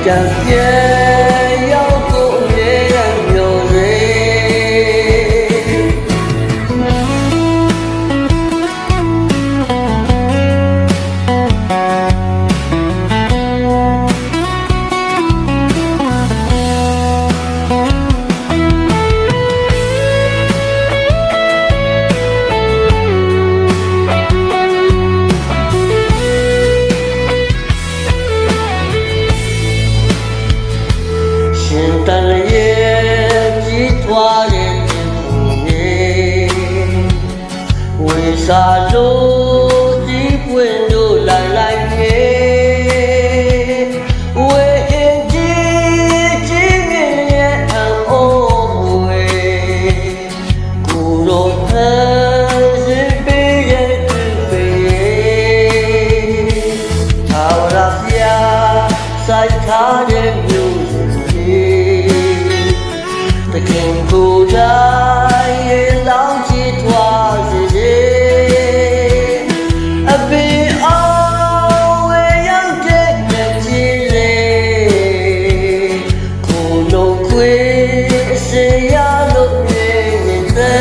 ပြန်ပြန်ရောက်ကိုအမြဲတမ်းမျှော်ရယ်တန်ရဲ့ကြီးထွားတဲ့ပုံရဲ့ဝေစာလို့ဒီပွင့်တို့လိုက်လိုက်ရဲ့ဝေအင်ကြီးကြီးမြင်ရဲ့အအိုးဝေကိုရောဟန်စီပေးရဲ့ပေးထာဝရဘုရားစိုက်ထားတဲ့မြို့တခင်ကိုယ်တိုင်ရေလောင်းချီထွားစေအပင်အောင်ဝေရောက်တဲ့ကြည်လေကိုလုံးခွေစေရလို့နေတယ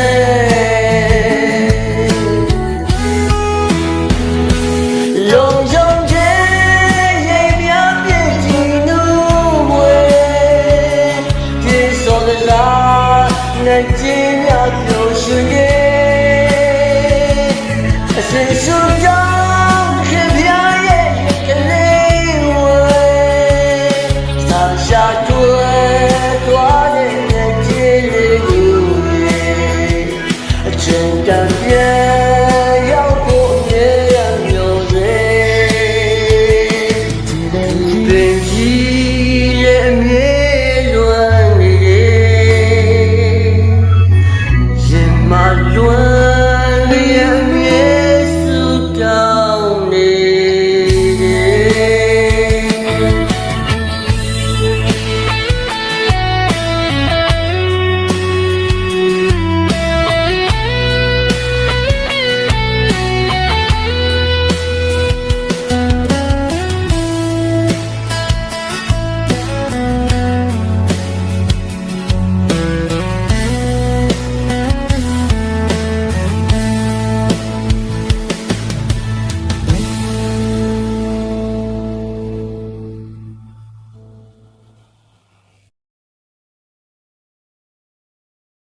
်လုံးယုံတဲ့ရေမြပြည့်ကြည်နူးဝေပြေစောကစားနဲ့ကျင်းရပျော်ရွှင်ရဲ့အစဉ်ရှုကြ